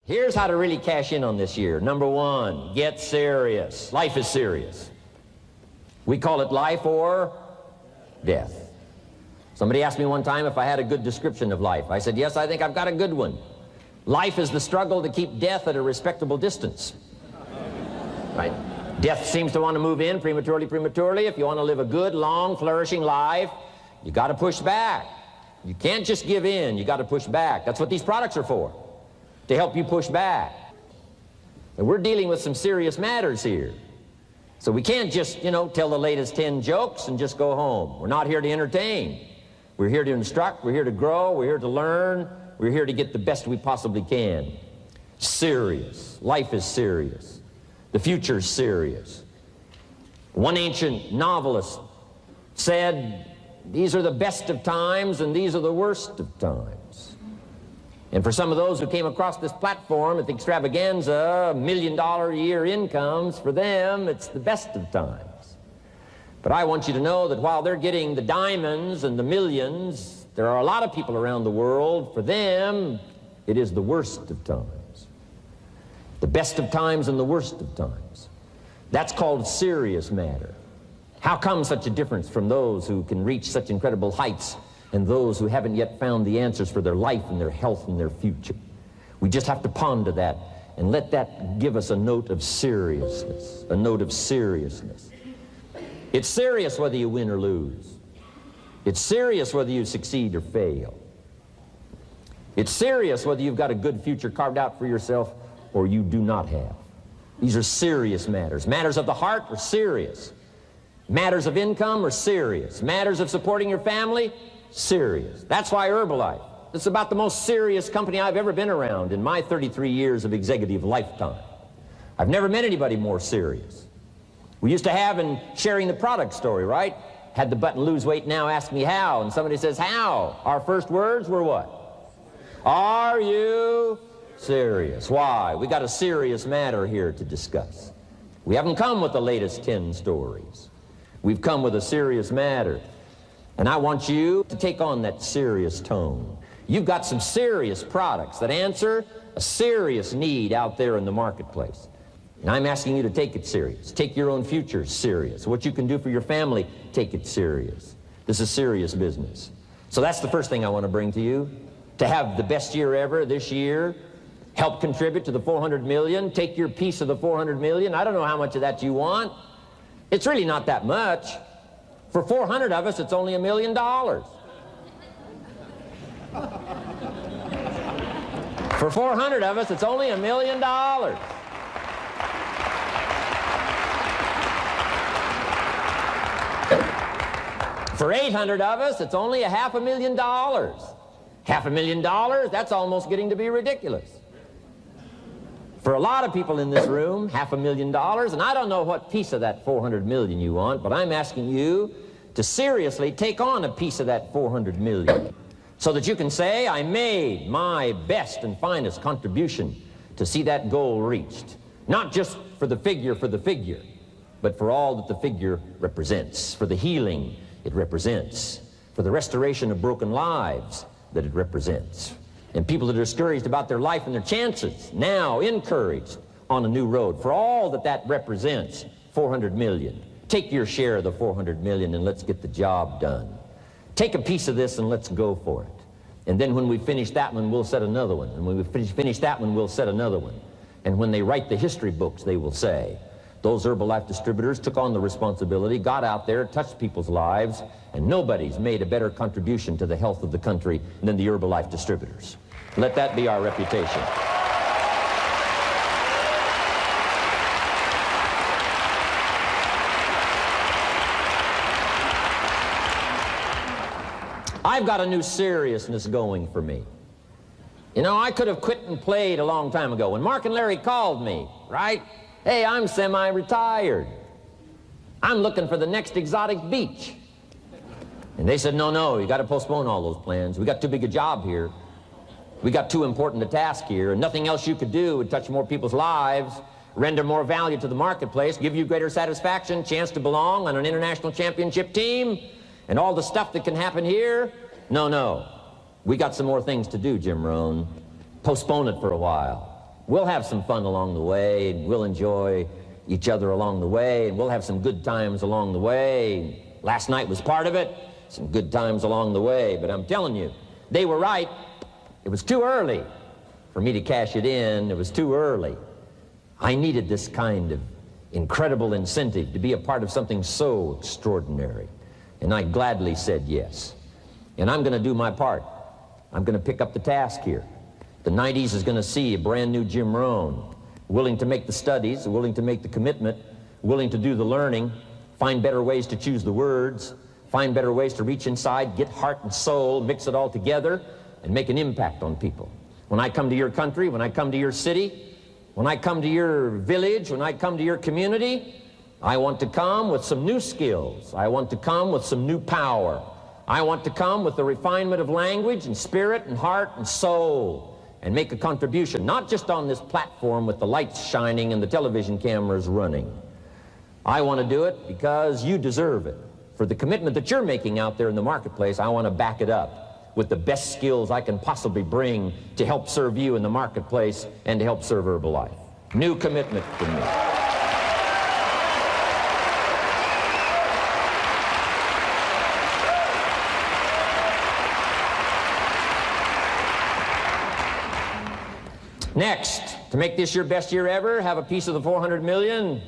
Here's how to really cash in on this year. Number one, get serious. Life is serious. We call it life or death. Somebody asked me one time if I had a good description of life. I said, yes, I think I've got a good one. Life is the struggle to keep death at a respectable distance. Right? Death seems to want to move in prematurely. If you want to live a good, long, flourishing life, you got to push back. You can't just give in. You got to push back. That's what these products are for, to help you push back. And we're dealing with some serious matters here. So we can't just, tell the latest 10 jokes and just go home. We're not here to entertain. We're here to instruct. We're here to grow. We're here to learn. We're here to get the best we possibly can. Serious. Life is serious. The future's serious. One ancient novelist said, these are the best of times and these are the worst of times. And for some of those who came across this platform at the extravaganza, $1 million a year incomes, for them, it's the best of times. But I want you to know that while they're getting the diamonds and the millions, there are a lot of people around the world, for them, it is the worst of times. The best of times and the worst of times. That's called serious matter. How come such a difference from those who can reach such incredible heights and those who haven't yet found the answers for their life and their health and their future? We just have to ponder that and let that give us a note of seriousness, a note of seriousness. It's serious whether you win or lose. It's serious whether you succeed or fail. It's serious whether you've got a good future carved out for yourself or you do not have. These are serious matters. Matters of the heart are serious. Matters of income are serious. Matters of supporting your family, serious. That's why Herbalife, it's about the most serious company I've ever been around in my 33 years of executive lifetime. I've never met anybody more serious. We used to have in sharing the product story, right? Had the button lose weight now, ask me how. And somebody says, how? Our first words were what? Are you serious? Why? We got a serious matter here to discuss. We haven't come with the latest 10 stories. We've come with a serious matter. And I want you to take on that serious tone. You've got some serious products that answer a serious need out there in the marketplace. And I'm asking you to take it serious. Take your own future serious. What you can do for your family, take it serious. This is serious business. So that's the first thing I want to bring to you. To have the best year ever this year, help contribute to the 400 million, take your piece of the 400 million. I don't know how much of that you want. It's really not that much. For 400 of us, it's only $1 million. For 400 of us, it's only $1 million. For 800 of us, it's only $500,000. $500,000, that's almost getting to be ridiculous. For a lot of people in this room, $500,000, and I don't know what piece of that 400 million you want, but I'm asking you to seriously take on a piece of that 400 million so that you can say, I made my best and finest contribution to see that goal reached. Not just for the figure, but for all that the figure represents, for the healing it represents, for the restoration of broken lives that it represents. And people that are discouraged about their life and their chances, now encouraged on a new road. For all that that represents, 400 million. Take your share of the 400 million and let's get the job done. Take a piece of this and let's go for it. And then when we finish that one, we'll set another one. And when we finish that one, we'll set another one. And when they write the history books, they will say, those Herbalife distributors took on the responsibility, got out there, touched people's lives, and nobody's made a better contribution to the health of the country than the Herbalife distributors. Let that be our reputation. I've got a new seriousness going for me. I could have quit and played a long time ago. When Mark and Larry called me, right? Hey, I'm semi-retired. I'm looking for the next exotic beach. And they said, no, you got to postpone all those plans. We got too big a job here. We got too important a task here, and nothing else you could do would touch more people's lives, render more value to the marketplace, give you greater satisfaction, chance to belong on an international championship team, and all the stuff that can happen here. No. We got some more things to do, Jim Rohn. Postpone it for a while. We'll have some fun along the way, and we'll enjoy each other along the way, and we'll have some good times along the way. Last night was part of it, some good times along the way, but I'm telling you, they were right. It was too early for me to cash it in. It was too early. I needed this kind of incredible incentive to be a part of something so extraordinary, and I gladly said yes. And I'm going to do my part. I'm going to pick up the task here. The 90s is going to see a brand new Jim Rohn, willing to make the studies, willing to make the commitment, willing to do the learning, find better ways to choose the words, find better ways to reach inside, get heart and soul, mix it all together, and make an impact on people. When I come to your country, when I come to your city, when I come to your village, when I come to your community, I want to come with some new skills. I want to come with some new power. I want to come with the refinement of language and spirit and heart and soul and make a contribution, not just on this platform with the lights shining and the television cameras running. I want to do it because you deserve it. For the commitment that you're making out there in the marketplace, I want to back it up with the best skills I can possibly bring to help serve you in the marketplace and to help serve Herbalife. New commitment from me. Next, to make this your best year ever, have a piece of the 400 million.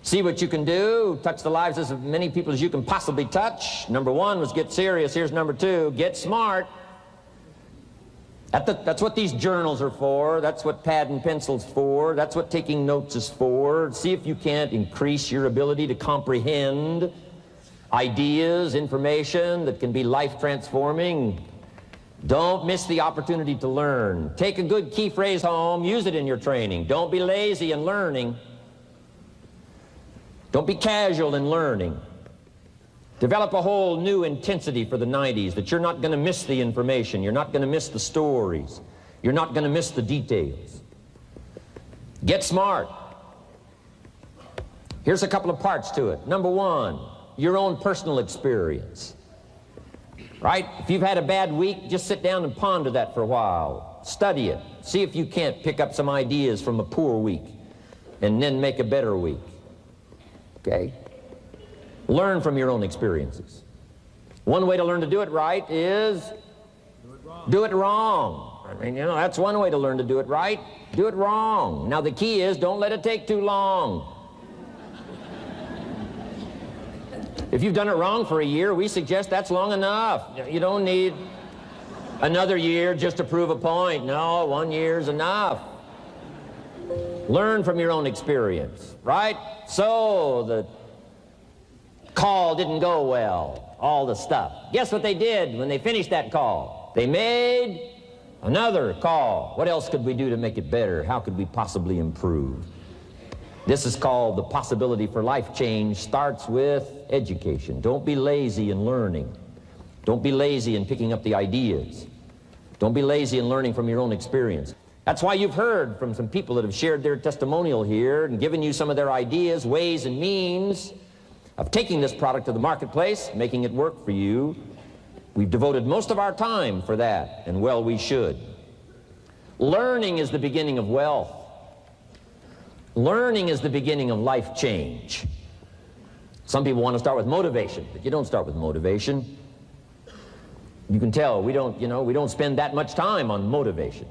See what you can do. Touch the lives of as many people as you can possibly touch. Number one was get serious. Here's number two, get smart. That's what these journals are for. That's what pad and pencil's for. That's what taking notes is for. See if you can't increase your ability to comprehend ideas, information that can be life-transforming. Don't miss the opportunity to learn. Take a good key phrase home, use it in your training. Don't be lazy in learning. Don't be casual in learning. Develop a whole new intensity for the 90s that you're not going to miss the information, you're not going to miss the stories, you're not going to miss the details. Get smart. Here's a couple of parts to it. Number one, your own personal experience. Right? If you've had a bad week, just sit down and ponder that for a while. Study it. See if you can't pick up some ideas from a poor week and then make a better week. Okay? Learn from your own experiences. One way to learn to do it right is do it wrong. I mean, you know, that's one way to learn to do it right. Do it wrong. Now the key is don't let it take too long. If you've done it wrong for a year, we suggest that's long enough. You don't need another year just to prove a point. No, 1 year's enough. Learn from your own experience, right? So the call didn't go well, all the stuff. Guess what they did when they finished that call? They made another call. What else could we do to make it better? How could we possibly improve? This is called the possibility for life change. Starts with education. Don't be lazy in learning. Don't be lazy in picking up the ideas. Don't be lazy in learning from your own experience. That's why you've heard from some people that have shared their testimonial here and given you some of their ideas, ways, and means of taking this product to the marketplace, making it work for you. We've devoted most of our time for that, and well, we should. Learning is the beginning of wealth. Learning is the beginning of life change. Some people want to start with motivation, but you don't start with motivation. You can tell we don't spend that much time on motivation.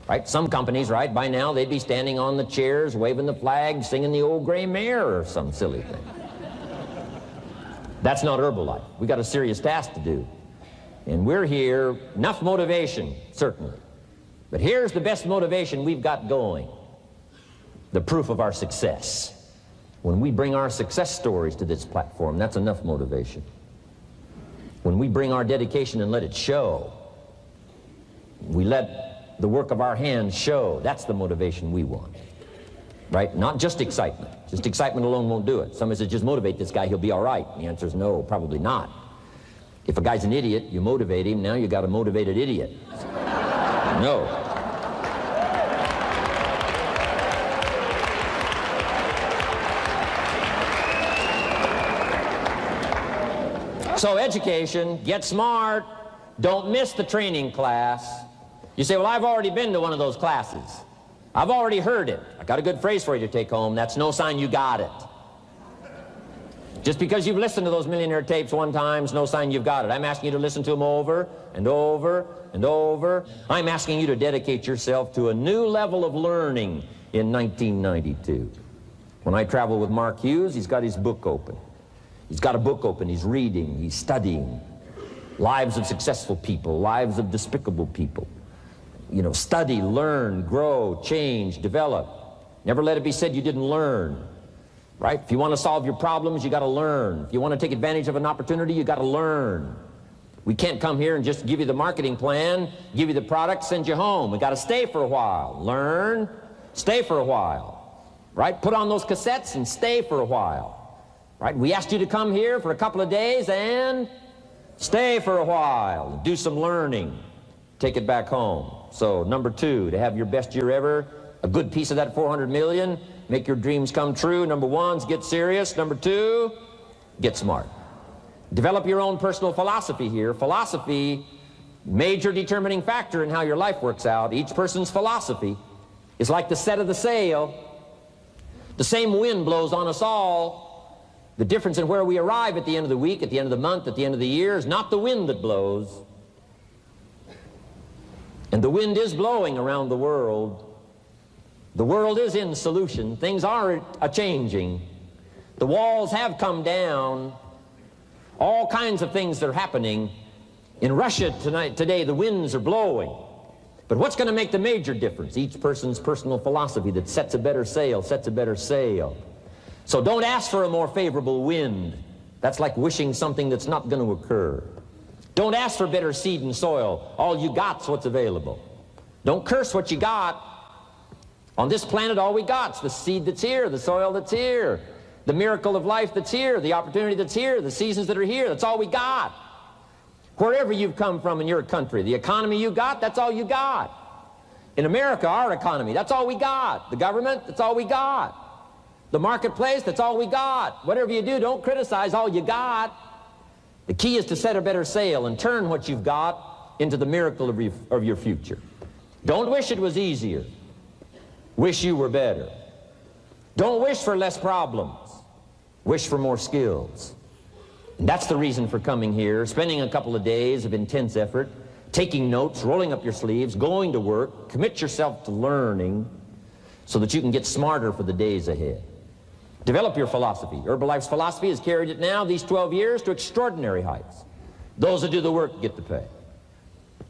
Right? Some companies, right, by now they'd be standing on the chairs, waving the flag, singing the old gray mare or some silly thing. That's not Herbalife. We got a serious task to do. And we're here, enough motivation, certainly. But here's the best motivation we've got going. The proof of our success. When we bring our success stories to this platform, that's enough motivation. When we bring our dedication and let it show, we let the work of our hands show, that's the motivation we want. Right? Not just excitement. Just excitement alone won't do it. Somebody says, just motivate this guy, he'll be all right. And the answer is no, probably not. If a guy's an idiot, you motivate him, now you got a motivated idiot. No. So education, get smart, don't miss the training class. You say, well, I've already been to one of those classes. I've already heard it. I got a good phrase for you to take home. That's no sign you got it. Just because you've listened to those millionaire tapes one time is no sign you've got it. I'm asking you to listen to them over and over and over. I'm asking you to dedicate yourself to a new level of learning in 1992. When I travel with Mark Hughes, he's got his book open. He's got a book open. He's reading. He's studying. Lives of successful people, lives of despicable people. You know, study, learn, grow, change, develop. Never let it be said you didn't learn. Right? If you want to solve your problems, you got to learn. If you want to take advantage of an opportunity, you got to learn. We can't come here and just give you the marketing plan, give you the product, send you home. We got to stay for a while. Learn, stay for a while. Right? Put on those cassettes and stay for a while. Right? We asked you to come here for a couple of days and stay for a while. Do some learning. Take it back home. So, number 2, to have your best year ever, a good piece of that 400 million, make your dreams come true. Number 1 is get serious. Number 2, get smart. Develop your own personal philosophy here. Philosophy, major determining factor in how your life works out. Each person's philosophy is like the set of the sail. The same wind blows on us all. The difference in where we arrive at the end of the week, at the end of the month, at the end of the year is not the wind that blows. And the wind is blowing around the world. The world is in solution. Things are a-changing. The walls have come down. All kinds of things that are happening. In Russia today, the winds are blowing. But what's going to make the major difference? Each person's personal philosophy that sets a better sail, sets a better sail. So don't ask for a more favorable wind. That's like wishing something that's not going to occur. Don't ask for better seed and soil. All you got's what's available. Don't curse what you got. On this planet, all we got's the seed that's here, the soil that's here, the miracle of life that's here, the opportunity that's here, the seasons that are here. That's all we got. Wherever you've come from in your country, the economy you got, that's all you got. In America, our economy, that's all we got. The government, that's all we got. The marketplace, that's all we got. Whatever you do, don't criticize all you got. The key is to set a better sail and turn what you've got into the miracle of your future. Don't wish it was easier. Wish you were better. Don't wish for less problems. Wish for more skills. And that's the reason for coming here, spending a couple of days of intense effort, taking notes, rolling up your sleeves, going to work, commit yourself to learning so that you can get smarter for the days ahead. Develop your philosophy. Herbalife's philosophy has carried it now, these 12 years, to extraordinary heights. Those that do the work get the pay.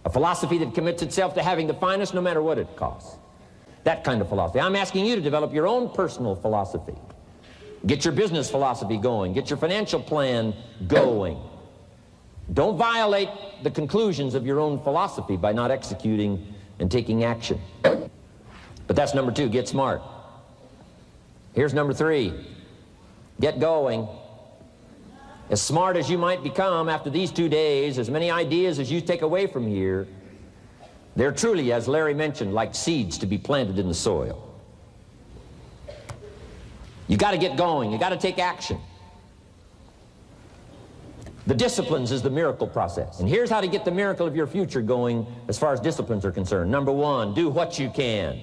A philosophy that commits itself to having the finest no matter what it costs. That kind of philosophy. I'm asking you to develop your own personal philosophy. Get your business philosophy going. Get your financial plan going. Don't violate the conclusions of your own philosophy by not executing and taking action. But that's number 2, get smart. Here's number 3, get going. As smart as you might become after these 2 days, as many ideas as you take away from here, they're truly, as Larry mentioned, like seeds to be planted in the soil. You got to get going. You got to take action. The disciplines is the miracle process. And here's how to get the miracle of your future going as far as disciplines are concerned. Number 1, do what you can.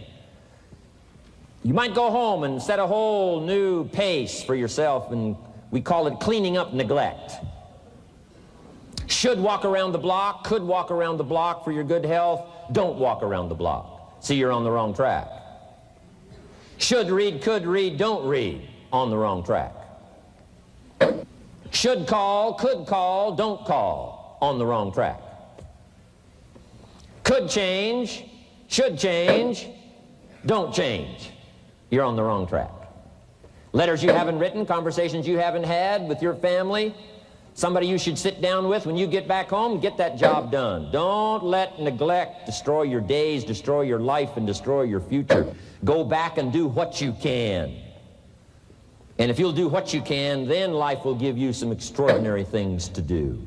You might go home and set a whole new pace for yourself, and we call it cleaning up neglect. Should walk around the block, could walk around the block for your good health. Don't walk around the block. See, you're on the wrong track. Should read, could read, don't read. On the wrong track. Should call, could call, don't call. On the wrong track. Could change, should change, don't change. You're on the wrong track. Letters you haven't written, conversations you haven't had with your family, somebody you should sit down with when you get back home, get that job done. Don't let neglect destroy your days, destroy your life, and destroy your future. Go back and do what you can. And if you'll do what you can, then life will give you some extraordinary things to do.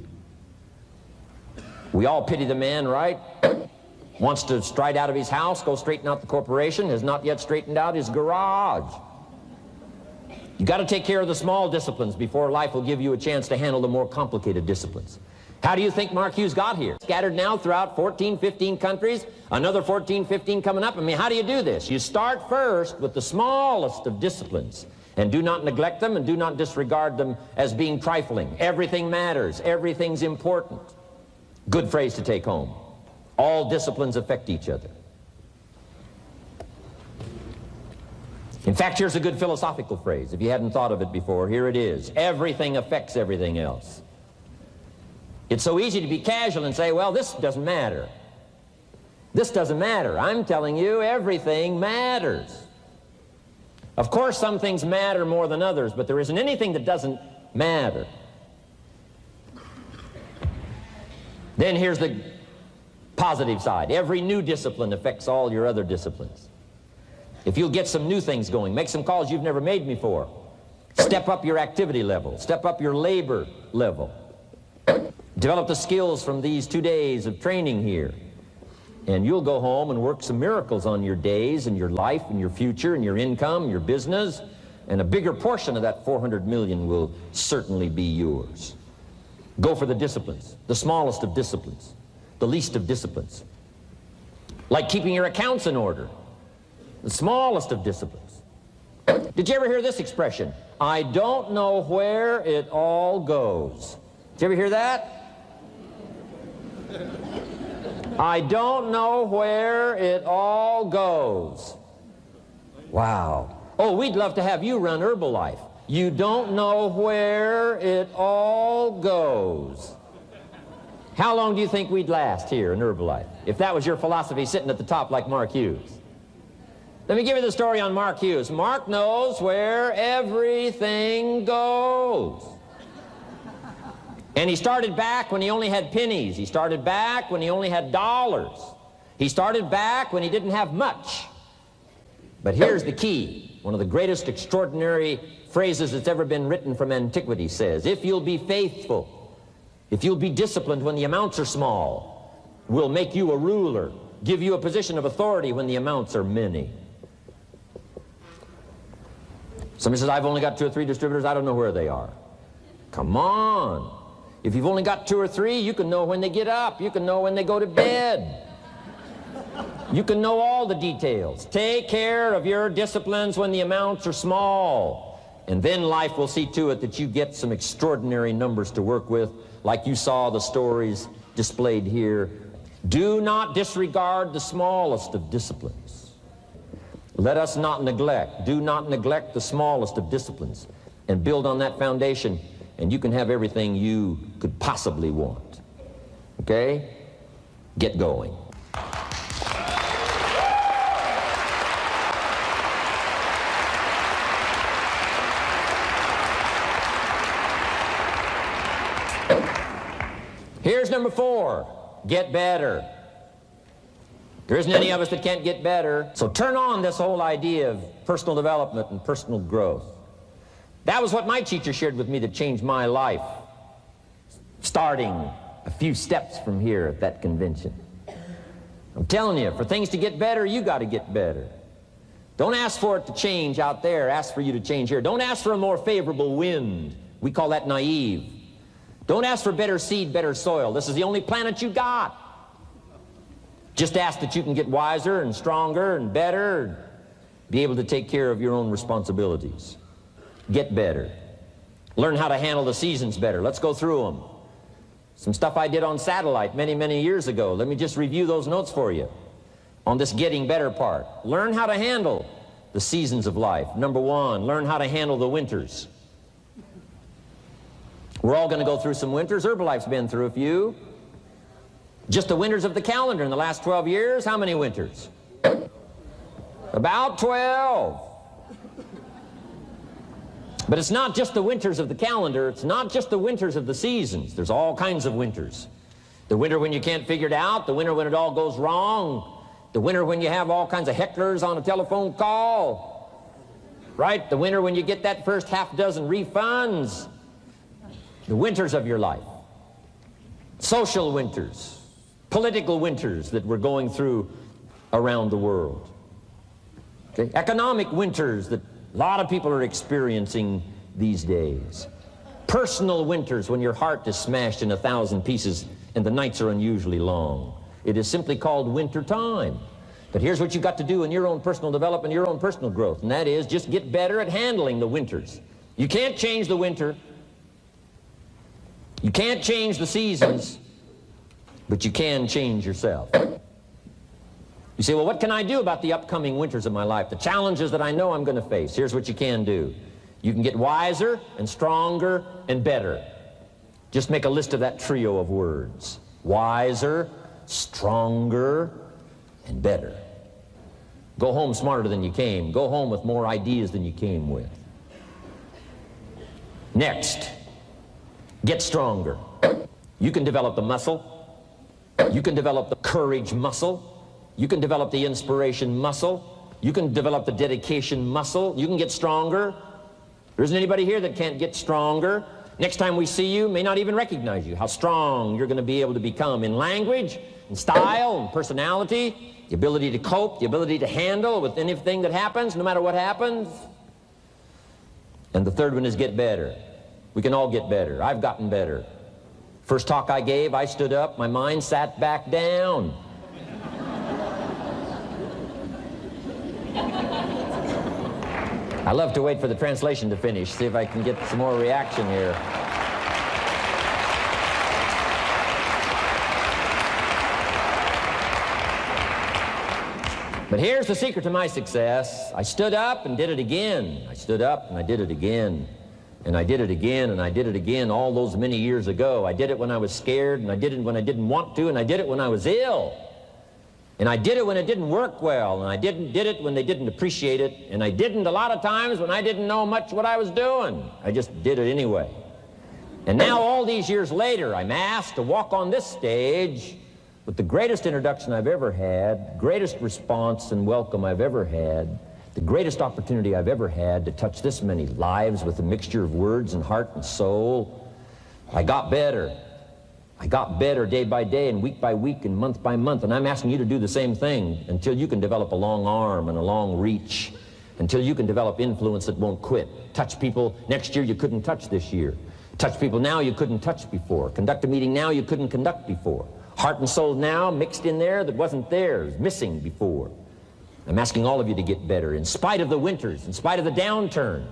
We all pity the man, right? Wants to stride out of his house, go straighten out the corporation, has not yet straightened out his garage. You got to take care of the small disciplines before life will give you a chance to handle the more complicated disciplines. How do you think Mark Hughes got here? Scattered now throughout 14, 15 countries, another 14, 15 coming up. I mean, how do you do this? You start first with the smallest of disciplines, and do not neglect them and do not disregard them as being trifling. Everything matters. Everything's important. Good phrase to take home. All disciplines affect each other. In fact, here's a good philosophical phrase. If you hadn't thought of it before, here it is. Everything affects everything else. It's so easy to be casual and say, well, this doesn't matter. This doesn't matter. I'm telling you, everything matters. Of course, some things matter more than others, but there isn't anything that doesn't matter. Then here's the positive side. Every new discipline affects all your other disciplines. If you'll get some new things going, make some calls you've never made before, step up your activity level, step up your labor level, develop the skills from these 2 days of training here, and you'll go home and work some miracles on your days and your life and your future and your income, your business, and a bigger portion of that 400 million will certainly be yours. Go for the disciplines, the smallest of disciplines, the least of disciplines. Like keeping your accounts in order, the smallest of disciplines. Did you ever hear this expression? I don't know where it all goes. Did you ever hear that? I don't know where it all goes. Wow. Oh, we'd love to have you run Herbalife. You don't know where it all goes. How long do you think we'd last here in Herbalife if that was your philosophy sitting at the top like Mark Hughes? Let me give you the story on Mark Hughes. Mark knows where everything goes. And he started back when he only had pennies. He started back when he only had dollars. He started back when he didn't have much. But here's the key. One of the greatest extraordinary phrases that's ever been written from antiquity says, if you'll be faithful, if you'll be disciplined when the amounts are small, we'll make you a ruler, give you a position of authority when the amounts are many. Somebody says, I've only got 2 or 3 distributors, I don't know where they are. Come on. If you've only got 2 or 3, you can know when they get up. You can know when they go to bed. You can know all the details. Take care of your disciplines when the amounts are small. And then life will see to it that you get some extraordinary numbers to work with, like you saw the stories displayed here. Do not disregard the smallest of disciplines. Let us not neglect. Do not neglect the smallest of disciplines. And build on that foundation, and you can have everything you could possibly want. Okay? Get going. Here's number 4. Get better. There isn't any of us that can't get better. So turn on this whole idea of personal development and personal growth. That was what my teacher shared with me that changed my life, starting a few steps from here at that convention. I'm telling you, for things to get better, you got to get better. Don't ask for it to change out there. Ask for you to change here. Don't ask for a more favorable wind. We call that naive. Don't ask for better seed, better soil. This is the only planet you got. Just ask that you can get wiser and stronger and better, and be able to take care of your own responsibilities. Get better. Learn how to handle the seasons better. Let's go through them. Some stuff I did on satellite many, many years ago. Let me just review those notes for you on this getting better part. Learn how to handle the seasons of life. Number 1, learn how to handle the winters. We're all going to go through some winters. Herbalife's been through a few. Just the winters of the calendar in the last 12 years, how many winters? About 12. But it's not just the winters of the calendar. It's not just the winters of the seasons. There's all kinds of winters. The winter when you can't figure it out. The winter when it all goes wrong. The winter when you have all kinds of hecklers on a telephone call. Right? The winter when you get that first half dozen refunds. The winters of your life. Social winters. Political winters that we're going through around the world. Okay? Economic winters that a lot of people are experiencing these days. Personal winters when your heart is smashed in 1,000 pieces and the nights are unusually long. It is simply called winter time. But here's what you've got to do in your own personal development, your own personal growth, and that is just get better at handling the winters. You can't change the winter. You can't change the seasons, but you can change yourself. You say, well, what can I do about the upcoming winters of my life, the challenges that I know I'm going to face? Here's what you can do. You can get wiser and stronger and better. Just make a list of that trio of words. Wiser, stronger, and better. Go home smarter than you came. Go home with more ideas than you came with. Next, get stronger. You can develop the muscle. You can develop the courage muscle. You can develop the inspiration muscle. You can develop the dedication muscle. You can get stronger. There isn't anybody here that can't get stronger. Next time we see you, may not even recognize you, how strong you're going to be able to become in language, in style, and personality, the ability to cope, the ability to handle with anything that happens, no matter what happens. And the third one is get better. We can all get better. I've gotten better. First talk I gave, I stood up, my mind sat back down. I love to wait for the translation to finish, see if I can get some more reaction here. But here's the secret to my success. I stood up and did it again. I stood up and I did it again. And I did it again and I did it again all those many years ago. I did it when I was scared, and I did it when I didn't want to, and I did it when I was ill. And I did it when it didn't work well, and I did it when they didn't appreciate it, and I didn't a lot of times when I didn't know much what I was doing. I just did it anyway. And now all these years later, I'm asked to walk on this stage with the greatest introduction I've ever had, greatest response and welcome I've ever had, the greatest opportunity I've ever had to touch this many lives with a mixture of words and heart and soul. I got better. I got better day by day and week by week and month by month, and I'm asking you to do the same thing until you can develop a long arm and a long reach, until you can develop influence that won't quit. Touch people next year you couldn't touch this year. Touch people now you couldn't touch before. Conduct a meeting now you couldn't conduct before. Heart and soul now mixed in there that wasn't theirs, missing before. I'm asking all of you to get better in spite of the winters, in spite of the downturn,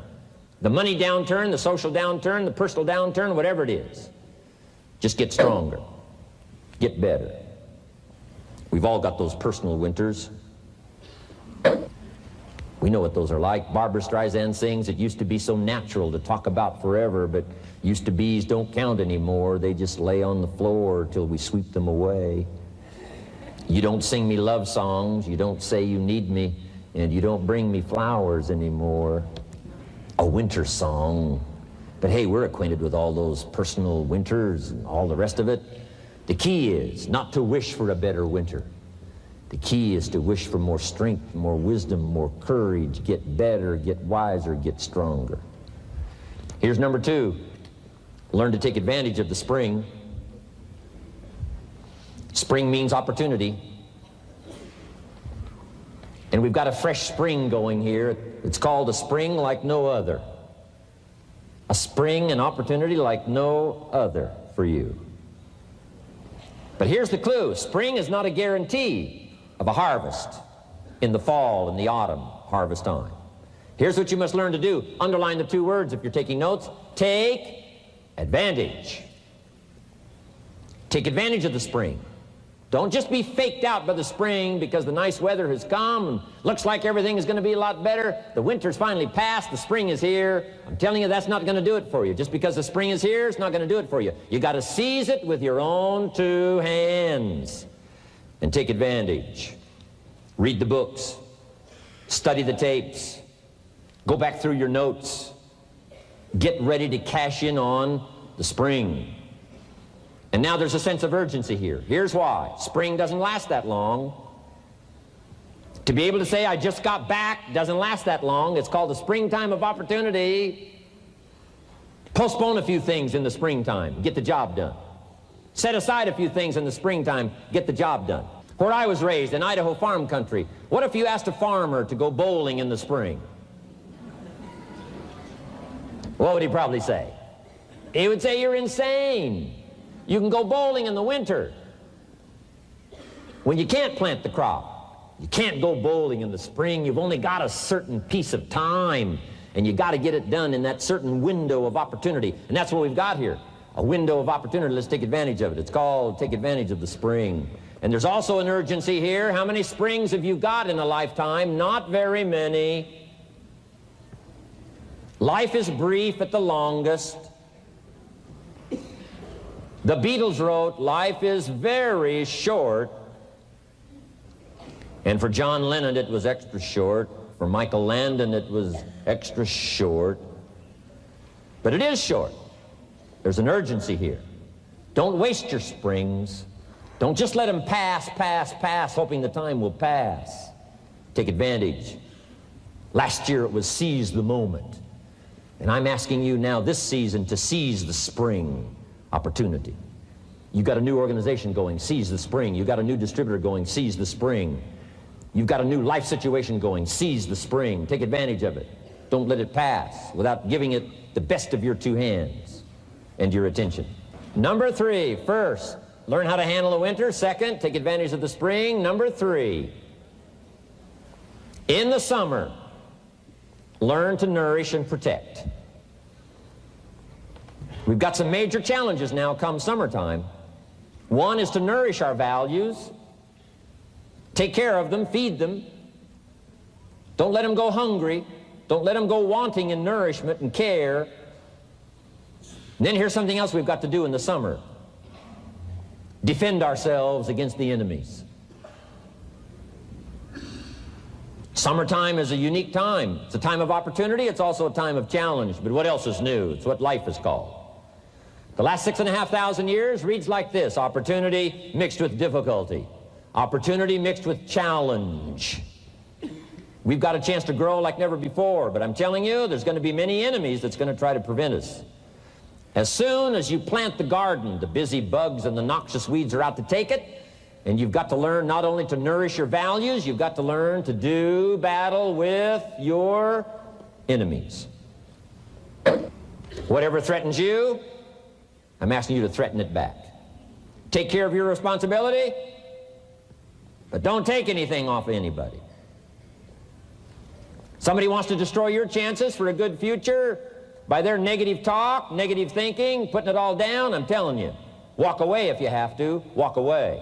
the money downturn, the social downturn, the personal downturn, whatever it is. Just get stronger. Get better. We've all got those personal winters. We know what those are like. Barbara Streisand sings, it used to be so natural to talk about forever, but used to be's don't count anymore. They just lay on the floor till we sweep them away. You don't sing me love songs, you don't say you need me, and you don't bring me flowers anymore. A winter song. But hey, we're acquainted with all those personal winters and all the rest of it. The key is not to wish for a better winter. The key is to wish for more strength, more wisdom, more courage, get better, get wiser, get stronger. Here's number 2. Learn to take advantage of the spring. Spring means opportunity. And we've got a fresh spring going here. It's called a spring like no other. A spring and opportunity like no other for you. But here's the clue. Spring is not a guarantee of a harvest in the fall and the autumn harvest time. Here's what you must learn to do. Underline the 2 words if you're taking notes. Take advantage. Take advantage of the spring. Don't just be faked out by the spring because the nice weather has come and looks like everything is going to be a lot better. The winter's finally passed, the spring is here. I'm telling you, that's not going to do it for you. Just because the spring is here, it's not going to do it for you. You got to seize it with your own 2 hands and take advantage. Read the books. Study the tapes. Go back through your notes. Get ready to cash in on the spring. And now there's a sense of urgency here. Here's why. Spring doesn't last that long. To be able to say, I just got back, doesn't last that long. It's called the springtime of opportunity. Postpone a few things in the springtime. Get the job done. Set aside a few things in the springtime. Get the job done. Where I was raised, in Idaho farm country, what if you asked a farmer to go bowling in the spring? What would he probably say? He would say you're insane. You can go bowling in the winter when you can't plant the crop. You can't go bowling in the spring. You've only got a certain piece of time, and you got to get it done in that certain window of opportunity. And that's what we've got here, a window of opportunity. Let's take advantage of it. It's called take advantage of the spring. And there's also an urgency here. How many springs have you got in a lifetime? Not very many. Life is brief at the longest. The Beatles wrote, life is very short. And for John Lennon, it was extra short. For Michael Landon, it was extra short. But it is short. There's an urgency here. Don't waste your springs. Don't just let them pass, hoping the time will pass. Take advantage. Last year it was seize the moment. And I'm asking you now this season to seize the spring opportunity. You've got a new organization going, seize the spring. You've got a new distributor going, seize the spring. You've got a new life situation going, seize the spring. Take advantage of it. Don't let it pass without giving it the best of your two hands and your attention. Number 3, first, learn how to handle the winter. Second, take advantage of the spring. Number 3, in the summer, learn to nourish and protect. We've got some major challenges now come summertime. One is to nourish our values. Take care of them, feed them. Don't let them go hungry. Don't let them go wanting in nourishment and care. And then here's something else we've got to do in the summer. Defend ourselves against the enemies. Summertime is a unique time. It's a time of opportunity. It's also a time of challenge. But what else is new? It's what life is called. The last 6,500 years reads like this: opportunity mixed with difficulty. Opportunity mixed with challenge. We've got a chance to grow like never before, but I'm telling you, there's going to be many enemies that's going to try to prevent us. As soon as you plant the garden, the busy bugs and the noxious weeds are out to take it, and you've got to learn not only to nourish your values, you've got to learn to do battle with your enemies. Whatever threatens you, I'm asking you to threaten it back. Take care of your responsibility, but don't take anything off of anybody. Somebody wants to destroy your chances for a good future by their negative talk, negative thinking, putting it all down. I'm telling you, walk away if you have to. Walk away.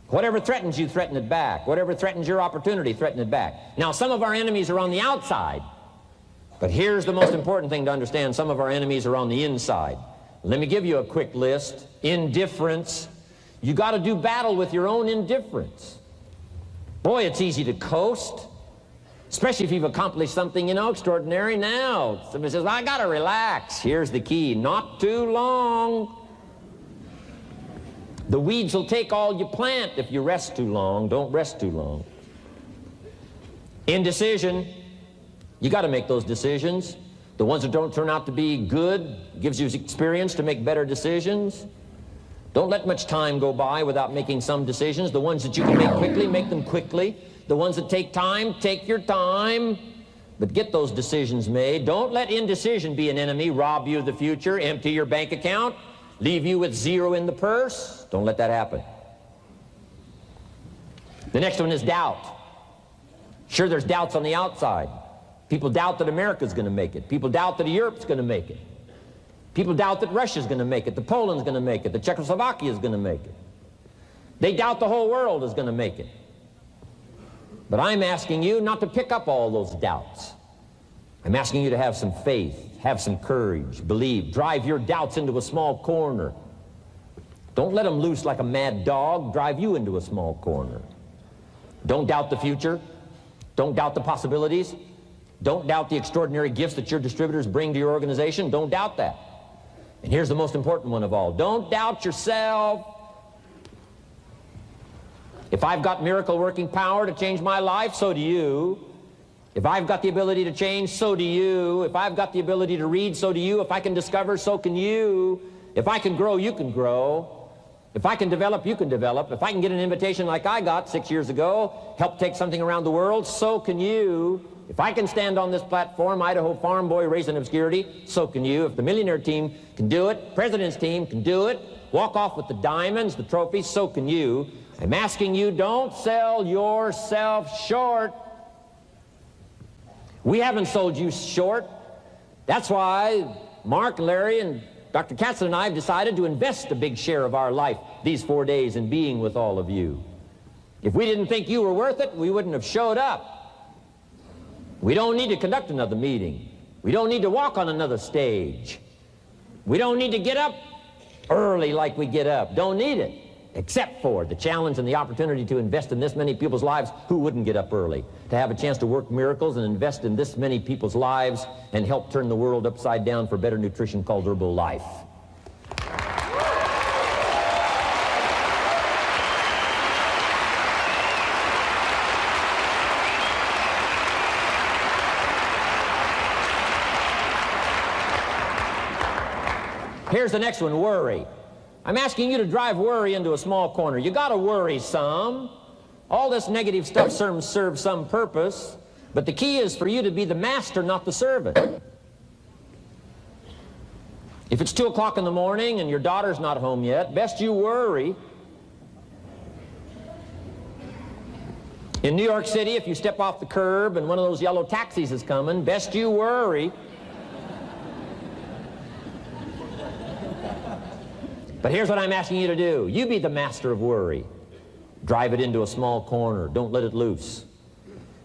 Whatever threatens you, threaten it back. Whatever threatens your opportunity, threaten it back. Now, some of our enemies are on the outside, but here's the most important thing to understand. Some of our enemies are on the inside. Let me give you a quick list. Indifference. You got to do battle with your own indifference. Boy, it's easy to coast, especially if you've accomplished something, extraordinary. Now, somebody says, well, I got to relax. Here's the key: not too long. The weeds will take all you plant if you rest too long. Don't rest too long. Indecision. You got to make those decisions. The ones that don't turn out to be good gives you experience to make better decisions. Don't let much time go by without making some decisions. The ones that you can make quickly, make them quickly. The ones that take time, take your time. But get those decisions made. Don't let indecision be an enemy, rob you of the future, empty your bank account, leave you with zero in the purse. Don't let that happen. The next one is doubt. Sure, there's doubts on the outside. People doubt that America's going to make it. People doubt that Europe's going to make it. People doubt that Russia's going to make it, that Poland's going to make it, that Czechoslovakia is going to make it. They doubt the whole world is going to make it. But I'm asking you not to pick up all those doubts. I'm asking you to have some faith, have some courage, believe, drive your doubts into a small corner. Don't let them loose like a mad dog, drive you into a small corner. Don't doubt the future. Don't doubt the possibilities. Don't doubt the extraordinary gifts that your distributors bring to your organization. Don't doubt that. And here's the most important one of all. Don't doubt yourself. If I've got miracle working power to change my life, so do you. If I've got the ability to change, so do you. If I've got the ability to read, so do you. If I can discover, so can you. If I can grow, you can grow. If I can develop, you can develop. If I can get an invitation like I got 6 years ago, help take something around the world, so can you. If I can stand on this platform, Idaho farm boy raised in obscurity, so can you. If the millionaire team can do it, president's team can do it, walk off with the diamonds, the trophies, so can you. I'm asking you, don't sell yourself short. We haven't sold you short. That's why Mark, Larry, and Dr. Katzler and I have decided to invest a big share of our life these 4 days in being with all of you. If we didn't think you were worth it, we wouldn't have showed up. We don't need to conduct another meeting. We don't need to walk on another stage. We don't need to get up early like we get up. Don't need it, except for the challenge and the opportunity to invest in this many people's lives who wouldn't get up early, to have a chance to work miracles and invest in this many people's lives and help turn the world upside down for better nutrition called Herbalife. Here's the next one, worry. I'm asking you to drive worry into a small corner. You got to worry some. All this negative stuff serves some purpose, but the key is for you to be the master, not the servant. If it's 2 o'clock in the morning and your daughter's not home yet, best you worry. In New York City, if you step off the curb and one of those yellow taxis is coming, best you worry. But here's what I'm asking you to do. You be the master of worry. Drive it into a small corner. Don't let it loose.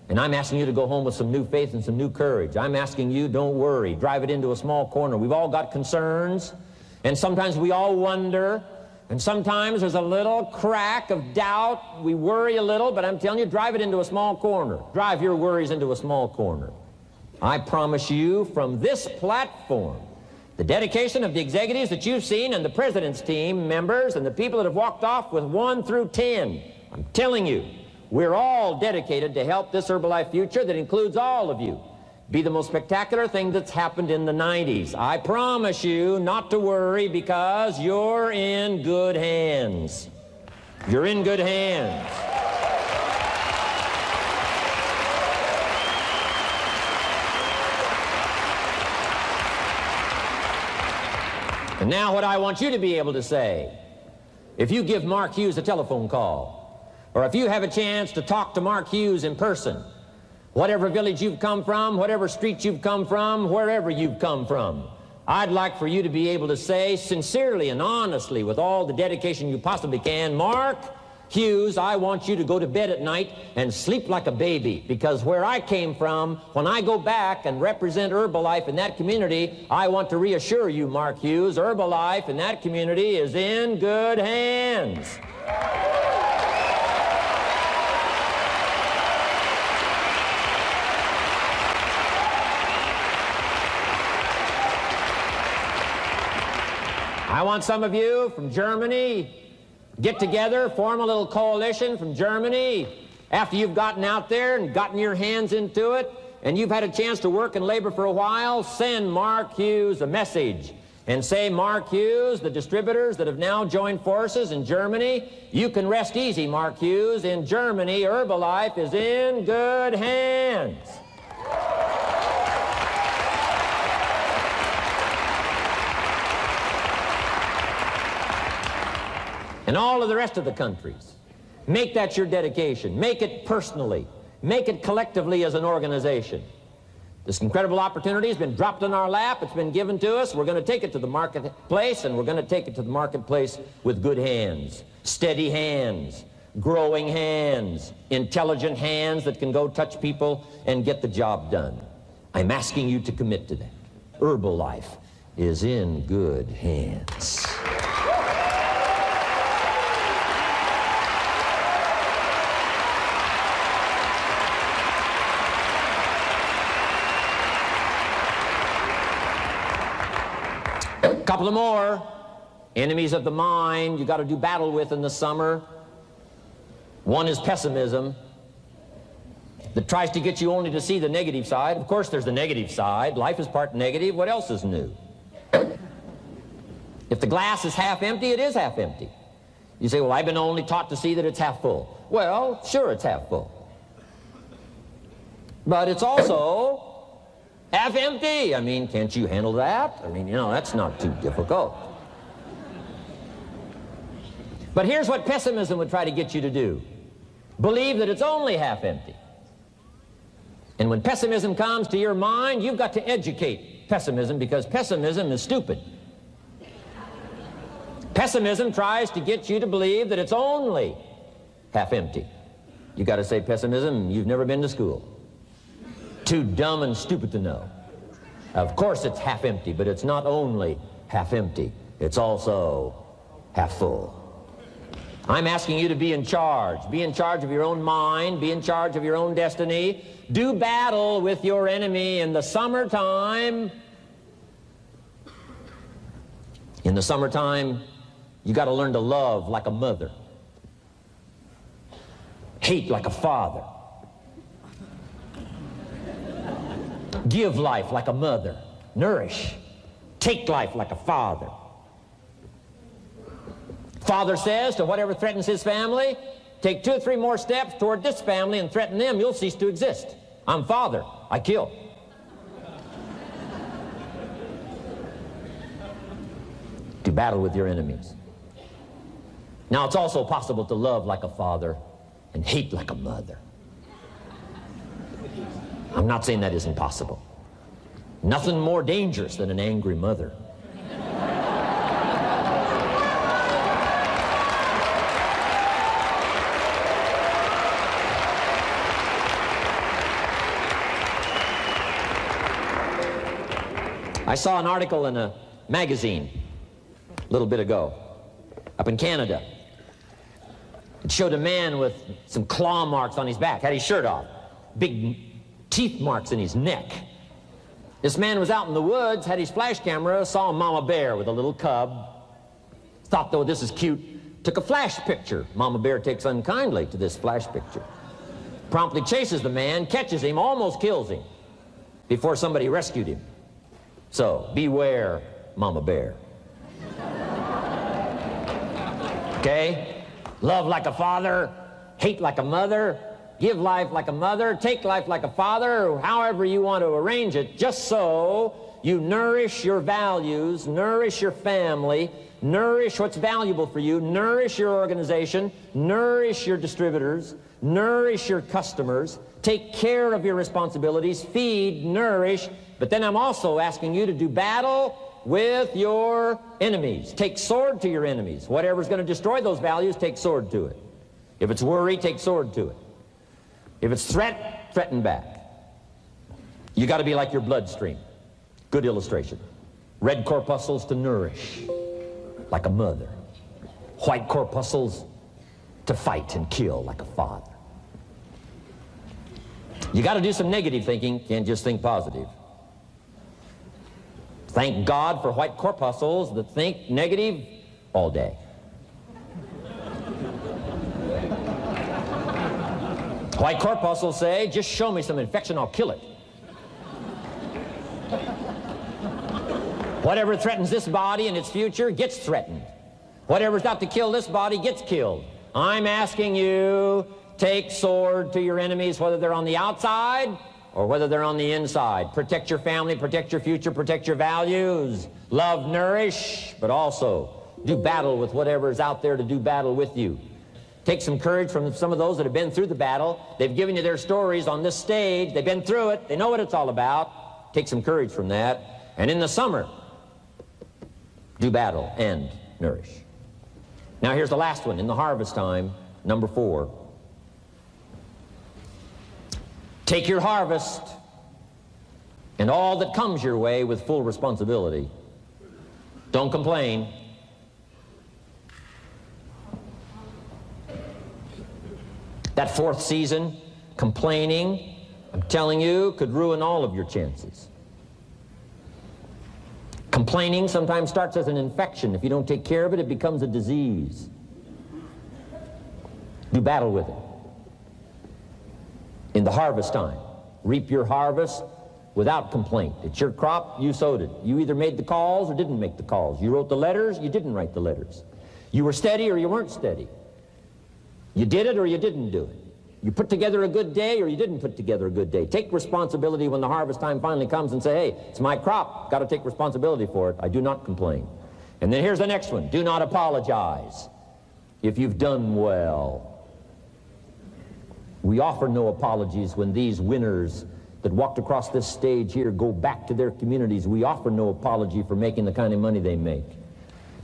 And I'm asking you to go home with some new faith and some new courage. I'm asking you, don't worry. Drive it into a small corner. We've all got concerns, and sometimes we all wonder, and sometimes there's a little crack of doubt. We worry a little, but I'm telling you, drive it into a small corner. Drive your worries into a small corner. I promise you from this platform, the dedication of the executives that you've seen and the president's team members and the people that have walked off with 1 through 10, I'm telling you, we're all dedicated to help this Herbalife future that includes all of you be the most spectacular thing that's happened in the 90s. I promise you not to worry because you're in good hands. You're in good hands. And now what I want you to be able to say, if you give Mark Hughes a telephone call, or if you have a chance to talk to Mark Hughes in person, whatever village you've come from, whatever street you've come from, wherever you've come from, I'd like for you to be able to say sincerely and honestly with all the dedication you possibly can, Mark Hughes, I want you to go to bed at night and sleep like a baby, because where I came from, when I go back and represent Herbalife in that community, I want to reassure you, Mark Hughes, Herbalife in that community is in good hands. I want some of you from Germany get together, form a little coalition from Germany. After you've gotten out there and gotten your hands into it, and you've had a chance to work and labor for a while, send Mark Hughes a message and say, Mark Hughes, the distributors that have now joined forces in Germany, you can rest easy, Mark Hughes. In Germany, Herbalife is in good hands. And all of the rest of the countries, make that your dedication. Make it personally. Make it collectively as an organization. This incredible opportunity has been dropped in our lap. It's been given to us. We're going to take it to the marketplace, and we're going to take it to the marketplace with good hands, steady hands, growing hands, intelligent hands that can go touch people and get the job done. I'm asking you to commit to that. Herbalife is in good hands. Couple of more enemies of the mind you got to do battle with in the summer. One is pessimism that tries to get you only to see the negative side. Of course there's the negative side. Life is part negative. What else is new? If the glass is half empty, it is half empty. You say, well, I've been only taught to see that it's half full. Well, sure, it's half full. But it's also half empty. I mean, can't you handle that? I mean, you know, that's not too difficult. But here's what pessimism would try to get you to do. Believe that it's only half empty. And when pessimism comes to your mind, you've got to educate pessimism, because pessimism is stupid. Pessimism tries to get you to believe that it's only half empty. You got to say, pessimism, you've never been to school. Too dumb and stupid to know. Of course it's half empty, but it's not only half empty. It's also half full. I'm asking you to be in charge. Be in charge of your own mind. Be in charge of your own destiny. Do battle with your enemy in the summertime. In the summertime, you got to learn to love like a mother. Hate like a father. Give life like a mother. Nourish. Take life like a father. Father says to whatever threatens his family, take 2 or 3 more steps toward this family and threaten them, you'll cease to exist. I'm father. I kill. Do battle with your enemies. Now, it's also possible to love like a father and hate like a mother. I'm not saying that isn't possible. Nothing more dangerous than an angry mother. I saw an article in a magazine a little bit ago up in Canada. It showed a man with some claw marks on his back, had his shirt off, big teeth marks in his neck. This man was out in the woods, had his flash camera, saw a mama bear with a little cub, thought, though, this is cute, took a flash picture. Mama bear takes unkindly to this flash picture. Promptly chases the man, catches him, almost kills him before somebody rescued him. So, beware, mama bear. Okay? Love like a father, hate like a mother, give life like a mother, take life like a father, however you want to arrange it, just so you nourish your values, nourish your family, nourish what's valuable for you, nourish your organization, nourish your distributors, nourish your customers, take care of your responsibilities, feed, nourish, but then I'm also asking you to do battle with your enemies. Take sword to your enemies. Whatever's going to destroy those values, take sword to it. If it's worry, take sword to it. If it's threat, threaten back. You got to be like your bloodstream. Good illustration. Red corpuscles to nourish, like a mother. White corpuscles to fight and kill, like a father. You got to do some negative thinking, can't just think positive. Thank God for white corpuscles that think negative all day. White corpuscles say, just show me some infection, I'll kill it. Whatever threatens this body and its future gets threatened. Whatever's out to kill this body gets killed. I'm asking you, take sword to your enemies, whether they're on the outside or whether they're on the inside. Protect your family, protect your future, protect your values. Love, nourish, but also do battle with whatever's out there to do battle with you. Take some courage from some of those that have been through the battle. They've given you their stories on this stage. They've been through it. They know what it's all about. Take some courage from that. And in the summer, do battle and nourish. Now here's the last one. In the harvest time, number 4. Take your harvest and all that comes your way with full responsibility. Don't complain. That 4th season, complaining, I'm telling you, could ruin all of your chances. Complaining sometimes starts as an infection. If you don't take care of it, it becomes a disease. Do battle with it. In the harvest time, reap your harvest without complaint. It's your crop, you sowed it. You either made the calls or didn't make the calls. You wrote the letters, you didn't write the letters. You were steady or you weren't steady. You did it or you didn't do it. You put together a good day or you didn't put together a good day. Take responsibility when the harvest time finally comes and say, hey, it's my crop. Got to take responsibility for it. I do not complain. And then here's the next one. Do not apologize if you've done well. We offer no apologies when these winners that walked across this stage here go back to their communities. We offer no apology for making the kind of money they make.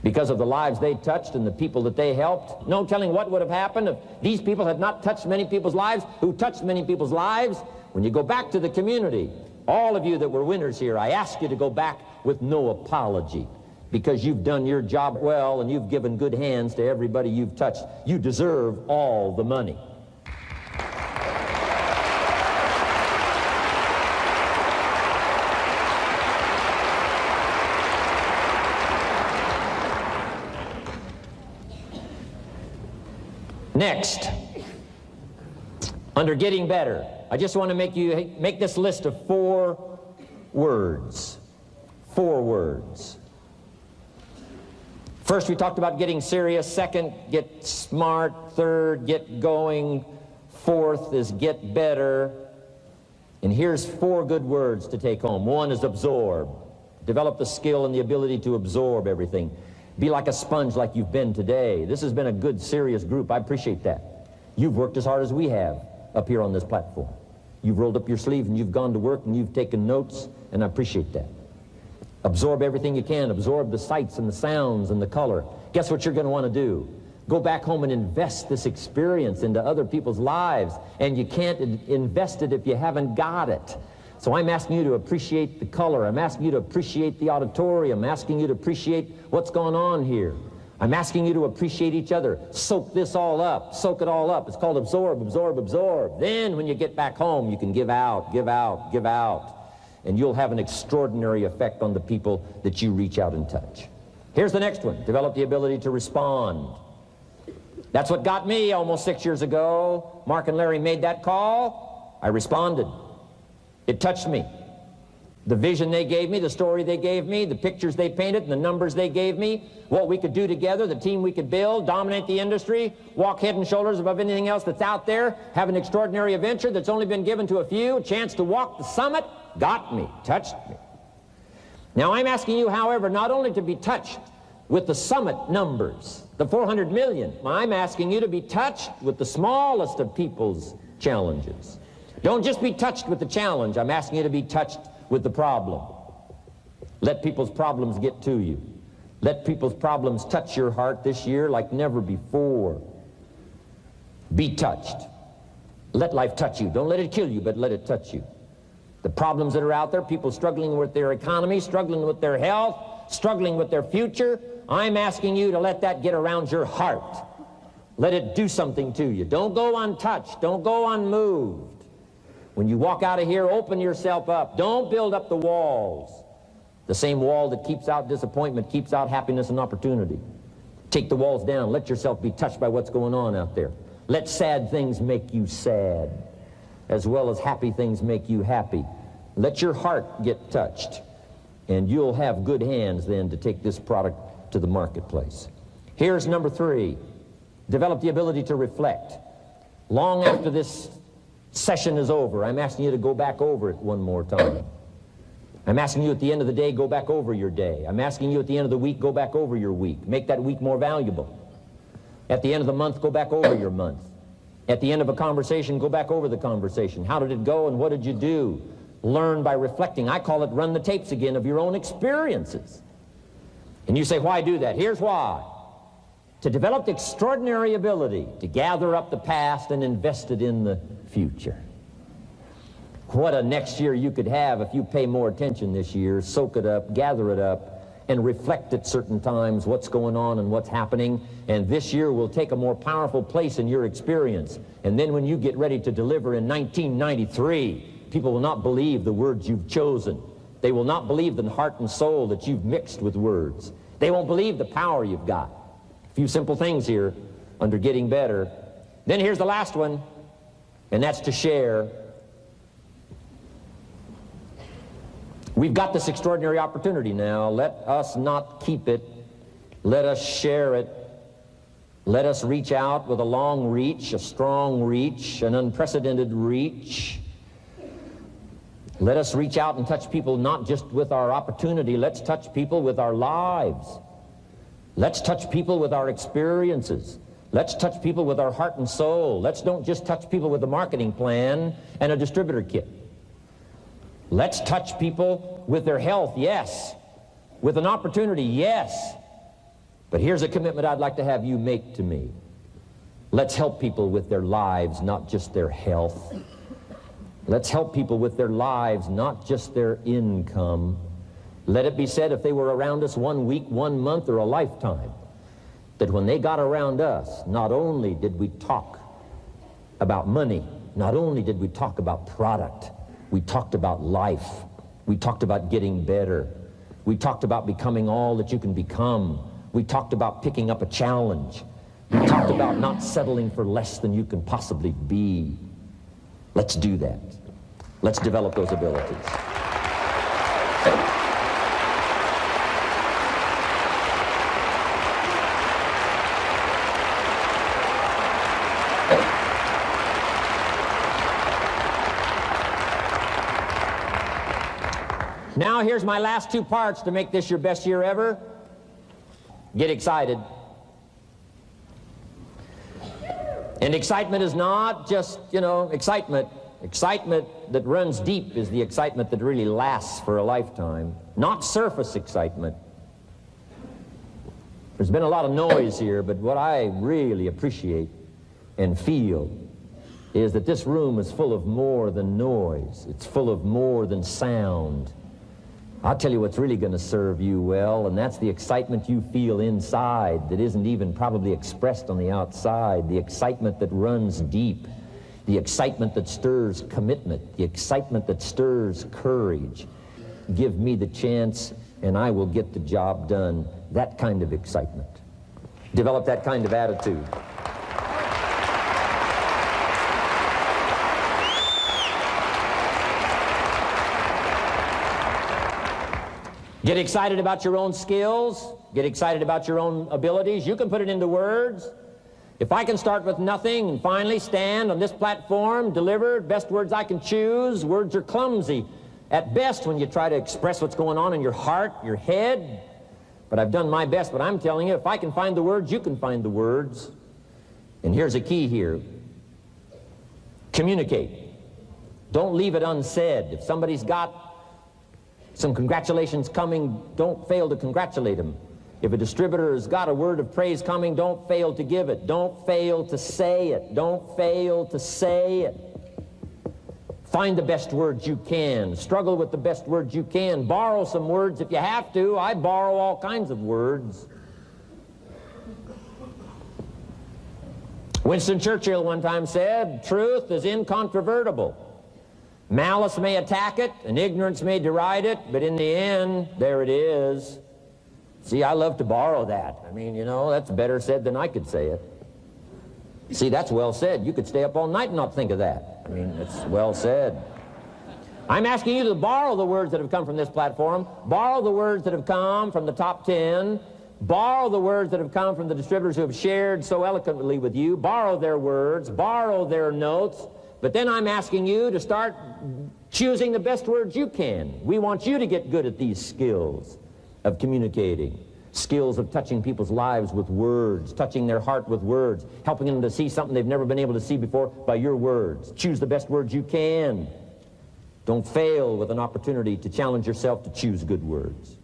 Because of the lives they touched and the people that they helped. No telling what would have happened if these people had not touched many people's lives, who touched many people's lives. When you go back to the community, all of you that were winners here, I ask you to go back with no apology. Because you've done your job well and you've given good hands to everybody you've touched. You deserve all the money. Next, under getting better, I just want to make this list of 4 words. 4 words. First, we talked about getting serious. Second, get smart. Third, get going. Fourth is get better. And here's 4 good words to take home. 1 is absorb. Develop the skill and the ability to absorb everything. Be like a sponge like you've been today. This has been a good, serious group. I appreciate that. You've worked as hard as we have up here on this platform. You've rolled up your sleeve and you've gone to work and you've taken notes, and I appreciate that. Absorb everything you can. Absorb the sights and the sounds and the color. Guess what you're going to want to do? Go back home and invest this experience into other people's lives, and you can't invest it if you haven't got it. So I'm asking you to appreciate the color. I'm asking you to appreciate the auditorium. I'm asking you to appreciate what's going on here. I'm asking you to appreciate each other. Soak this all up. Soak it all up. It's called absorb, absorb, absorb. Then when you get back home, you can give out, give out, give out. And you'll have an extraordinary effect on the people that you reach out and touch. Here's the next one. Develop the ability to respond. That's what got me almost 6 years ago. Mark and Larry made that call. I responded. It touched me. The vision they gave me, the story they gave me, the pictures they painted, and the numbers they gave me, what we could do together, the team we could build, dominate the industry, walk head and shoulders above anything else that's out there, have an extraordinary adventure that's only been given to a few, a chance to walk the summit, got me, touched me. Now I'm asking you, however, not only to be touched with the summit numbers, the 400 million, I'm asking you to be touched with the smallest of people's challenges. Don't just be touched with the challenge. I'm asking you to be touched with the problem. Let people's problems get to you. Let people's problems touch your heart this year like never before. Be touched. Let life touch you. Don't let it kill you, but let it touch you. The problems that are out there, people struggling with their economy, struggling with their health, struggling with their future, I'm asking you to let that get around your heart. Let it do something to you. Don't go untouched. Don't go unmoved. When you walk out of here, open yourself up. Don't build up the walls. The same wall that keeps out disappointment keeps out happiness and opportunity. Take the walls down. Let yourself be touched by what's going on out there. Let sad things make you sad, as well as happy things make you happy. Let your heart get touched, and you'll have good hands then to take this product to the marketplace. Here's number 3. Develop the ability to reflect. Long after this session is over, I'm asking you to go back over it one more time. I'm asking you at the end of the day, go back over your day. I'm asking you at the end of the week, go back over your week. Make that week more valuable. At the end of the month, go back over your month. At the end of a conversation, go back over the conversation. How did it go and what did you do? Learn by reflecting. I call it run the tapes again of your own experiences. And you say, why do that? Here's why. To develop the extraordinary ability to gather up the past and invest it in the future. What a next year you could have if you pay more attention this year, soak it up, gather it up, and reflect at certain times what's going on and what's happening. And this year will take a more powerful place in your experience. And then when you get ready to deliver in 1993, people will not believe the words you've chosen. They will not believe the heart and soul that you've mixed with words. They won't believe the power you've got. A few simple things here under getting better. Then here's the last one, and that's to share. We've got this extraordinary opportunity now. Let us not keep it. Let us share it. Let us reach out with a long reach, a strong reach, an unprecedented reach. Let us reach out and touch people not just with our opportunity. Let's touch people with our lives. Let's touch people with our experiences. Let's touch people with our heart and soul. Let's don't just touch people with a marketing plan and a distributor kit. Let's touch people with their health, yes. With an opportunity, yes. But here's a commitment I'd like to have you make to me. Let's help people with their lives, not just their health. Let's help people with their lives, not just their income. Let it be said, if they were around us 1 week, 1 month, or a lifetime, that when they got around us, not only did we talk about money, not only did we talk about product, we talked about life. We talked about getting better. We talked about becoming all that you can become. We talked about picking up a challenge. We talked about not settling for less than you can possibly be. Let's do that. Let's develop those abilities. Now here's my last 2 parts to make this your best year ever. Get excited. And excitement is not just, excitement. Excitement that runs deep is the excitement that really lasts for a lifetime. Not surface excitement. There's been a lot of noise here, but what I really appreciate and feel is that this room is full of more than noise. It's full of more than sound. I'll tell you what's really going to serve you well, and that's the excitement you feel inside that isn't even probably expressed on the outside, the excitement that runs deep, the excitement that stirs commitment, the excitement that stirs courage. Give me the chance, and I will get the job done. That kind of excitement. Develop that kind of attitude. Get excited about your own skills. Get excited about your own abilities. You can put it into words. If I can start with nothing and finally stand on this platform, deliver best words I can choose, words are clumsy at best when you try to express what's going on in your heart, your head. But I've done my best. But I'm telling you, if I can find the words, you can find the words. And here's a key here. Communicate. Don't leave it unsaid. If somebody's got some congratulations coming, don't fail to congratulate them. If a distributor has got a word of praise coming, don't fail to give it. Don't fail to say it. Don't fail to say it. Find the best words you can. Struggle with the best words you can. Borrow some words if you have to. I borrow all kinds of words. Winston Churchill one time said, "Truth is incontrovertible. Malice may attack it, and ignorance may deride it, but in the end, there it is." See, I love to borrow that. I mean, that's better said than I could say it. See, that's well said. You could stay up all night and not think of that. I mean, it's well said. I'm asking you to borrow the words that have come from this platform, borrow the words that have come from the top 10, borrow the words that have come from the distributors who have shared so eloquently with you, borrow their words, borrow their notes. But then I'm asking you to start choosing the best words you can. We want you to get good at these skills of communicating, skills of touching people's lives with words, touching their heart with words, helping them to see something they've never been able to see before by your words. Choose the best words you can. Don't fail with an opportunity to challenge yourself to choose good words.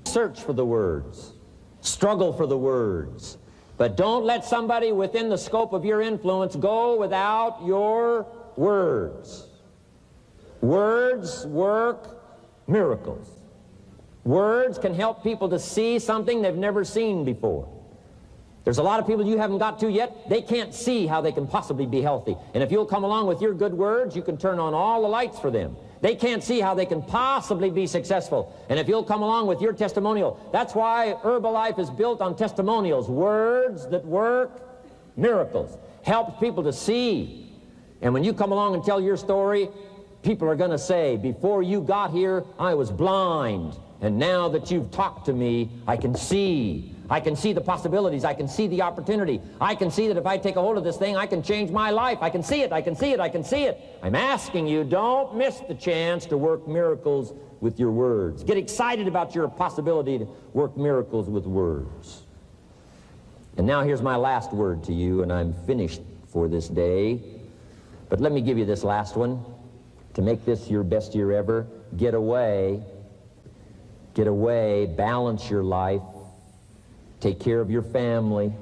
Search for the words. Struggle for the words. But don't let somebody within the scope of your influence go without your words. Words work miracles. Words can help people to see something they've never seen before. There's a lot of people you haven't got to yet. They can't see how they can possibly be healthy. And if you'll come along with your good words, you can turn on all the lights for them. They can't see how they can possibly be successful. And if you'll come along with your testimonial, that's why Herbalife is built on testimonials. Words that work miracles. Helps people to see. And when you come along and tell your story, people are going to say, before you got here, I was blind. And now that you've talked to me, I can see. I can see the possibilities. I can see the opportunity. I can see that if I take a hold of this thing, I can change my life. I can see it. I can see it. I can see it. I'm asking you, don't miss the chance to work miracles with your words. Get excited about your possibility to work miracles with words. And now here's my last word to you, and I'm finished for this day. But let me give you this last one. To make this your best year ever, get away, balance your life, take care of your family,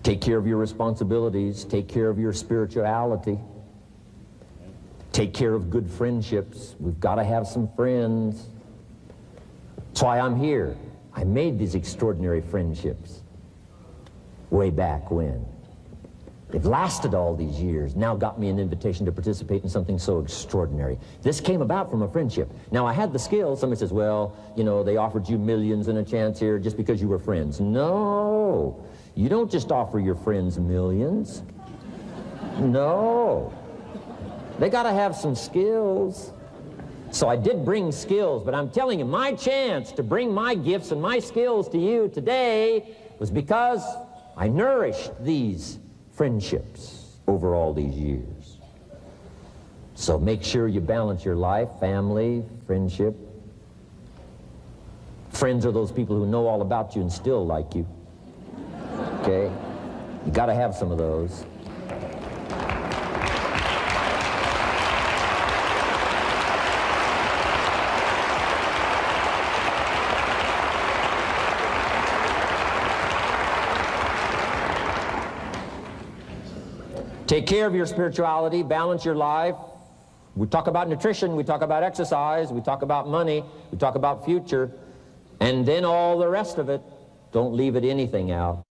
take care of your responsibilities, take care of your spirituality, take care of good friendships. We've got to have some friends. That's why I'm here. I made these extraordinary friendships way back when. They've lasted all these years, now got me an invitation to participate in something so extraordinary. This came about from a friendship. Now, I had the skills. Somebody says, well, you know, they offered you millions and a chance here just because you were friends. No, you don't just offer your friends millions. No. They got to have some skills. So I did bring skills, but I'm telling you, my chance to bring my gifts and my skills to you today was because I nourished these friendships over all these years. So make sure you balance your life, family, friendship. Friends are those people who know all about you and still like you. Okay? You got to have some of those. Take care of your spirituality, balance your life. We talk about nutrition, we talk about exercise, we talk about money, we talk about future, and then all the rest of it. Don't leave anything out.